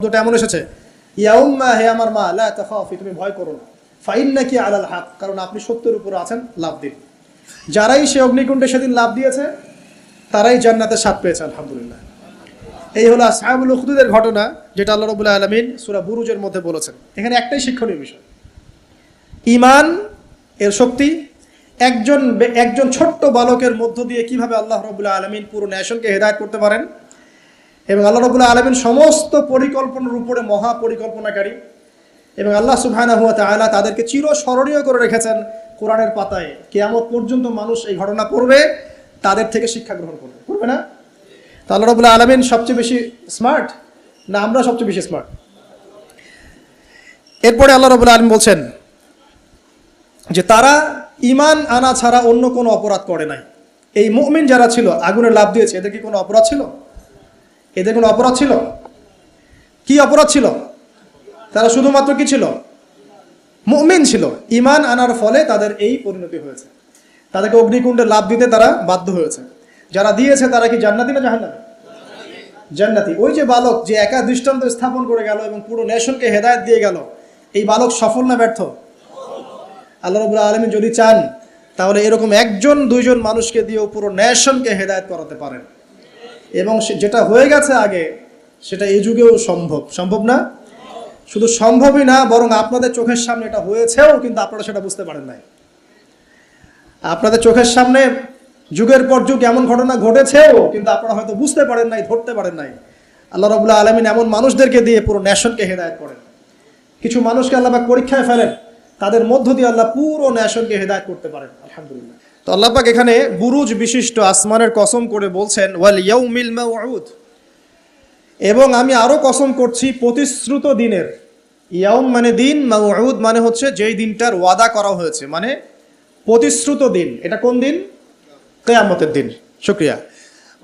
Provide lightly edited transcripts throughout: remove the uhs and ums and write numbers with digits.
দুটো এমন এসেছে, ইয়া উম্মা, হে আমার মা, লা তাখাফি, তুমি ভয় করো না, ফাইন্নাকি আলাল হক, কারণ আপনি সত্যের উপর আছেন, লাভ দিন। যারাই সে অগ্নিকুণ্ডে সেদিন লাভ দিয়েছে তারাই জান্নাতের স্বাদ পেয়েছে, আলহামদুলিল্লাহ। এই হলো আসহাবুল উখদুদের ঘটনা, যেটা আল্লাহ রাব্বুল আলামিন সূরা বুরুজের মধ্যে বলেছেন। এখানে একটাই শিক্ষণীয় বিষয়, ঈমান এর শক্তি একজন ছোট্ট বালকের মধ্য দিয়ে কিভাবে আল্লাহ রাব্বুল আলামিন পুরো নেশনকে হেদায়েত করতে পারেন, এবং আল্লাহ রাব্বুল আলামিন সমস্ত পরিকল্পনার উপরে মহা পরিকল্পনাকারী, এবং আল্লাহ সুবহানাহু ওয়া তাআলা তাদেরকে চিরস্মরণীয় করে রেখেছেন কোরআনের পাতায়। কিয়ামত পর্যন্ত মানুষ এই ঘটনা পড়বে, তাদের থেকে শিক্ষা গ্রহণ করবে না? তো আল্লাহ রাব্বুল আলামিন সবচেয়ে বেশি স্মার্ট না আমরা সবচেয়ে বেশি স্মার্ট? এরপরে আল্লাহ রাব্বুল আলামিন বলছেন যে তারা ঈমান আনা ছাড়া অন্য কোনো অপরাধ করে নাই। এই মুমিন যারা ছিল, আগুনে লাফ দিয়েছে, এদের কি কোনো অপরাধ ছিল? এদের কোনো অপরাধ ছিল? কি অপরাধ ছিল? তারা শুধুমাত্র কি ছিল? মুমিন ছিল। ঈমান আনার ফলে তাদের এই পরিণতি হয়েছে, তাদেরকে অগ্নিকুণ্ডে লাফ দিতে তারা বাধ্য হয়েছে। যারা দিয়েছে তারা কি জান্নাতি না জাহান্নামী? জান্নাতি। ওই যে বালক যে একা দৃষ্টান্ত স্থাপন করে গেল এবং পুরো নেশনকে হেদায়েত দিয়ে গেল, এই বালক সফল না ব্যর্থ? আল্লাহ রাব্বুল আলামিন যদি চান তাহলে এরকম একজন দুইজন মানুষকে দিয়েও পুরো নেশনকে হেদায়েত করাতে পারেন, এবং যেটা হয়ে গেছে আগে সেটা এই যুগেও সম্ভব না? শুধু সম্ভবই না, বরং আপনাদের চোখের সামনে এটা হয়েছেও, কিন্তু আপনারা সেটা বুঝতে পারেন নাই। আপনাদের চোখের সামনে যুগের পর যুগ এমন ঘটনা ঘটেছেও, কিন্তু আপনারা হয়তো বুঝতে পারেন নাই, ধরতে পারেন নাই। আল্লাহ রাব্বুল আলামিন এমন মানুষদেরকে দিয়ে পুরো নেশনকে হেদায়েত করেন। কিছু মানুষকে আল্লাহ পাক পরীক্ষায় ফেলেন, তাদের মধ্য দিয়ে আল্লাহ পুরো নেশনকে হেদায়েত করতে পারেন, আলহামদুলিল্লাহ। তো আল্লাহ পাক এখানে বুরুজ বিশিষ্ট আসমানের কসম করে বলছেন, ওয়াল ইয়াউমিল মাউউদ, এবং আমি আরো কসম করছি প্রতিশ্রুত দিনের। ইয়াউম মানে দিন, মাউউদ মানে হচ্ছে যেই দিনটার ওয়াদা করা হয়েছে, মানে প্রতিশ্রুত দিন। এটা কোন দিন? কিয়ামতের দিন। শুকরিয়া।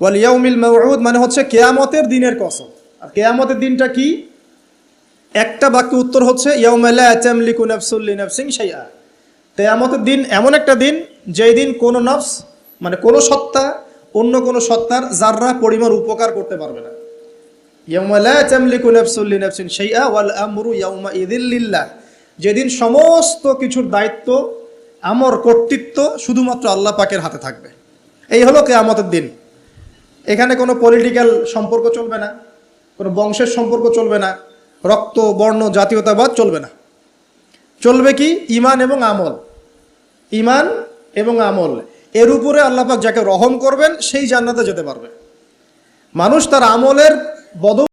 ওয়াল ইয়াউমিল মাউউদ মানে হচ্ছে কিয়ামতের দিনের কসম। আর কিয়ামতের দিনটা কি? একটা বাক্য উত্তর হচ্ছে ইয়াউমা লা তামলিকু নাফসুন লিনাফসিন শাইআ। কিয়ামতের দিন এমন একটা দিন যেই দিন কোনো নফস মানে কোনো সত্তা অন্য কোনো সত্তার যাররা পরিমাণ উপকার করতে পারবে না। ইয়াউমা লা তামলিকু নাফসুন লিনাফসিন শাইআ ওয়াল আমরু ইয়াউমা ইযিল লিল্লাহ, যেদিন সমস্ত কিছুর দায়িত্ব, আমর, কর্তৃত্ব শুধুমাত্র আল্লাহ পাকের হাতে থাকবে। এই হলো কিয়ামতের দিন। এখানে কোনো পলিটিক্যাল সম্পর্ক চলবে না, কোনো বংশের সম্পর্ক চলবে না, রক্ত, বর্ণ, জাতীয়তাবাদ চলবে না। চলবে কি? ঈমান এবং আমল। ঈমান এবং আমল, এর উপরে আল্লাহ পাক যাকে রহম করবেন সেই জান্নাতে যেতে পারবে। মানুষ তার আমলের বদল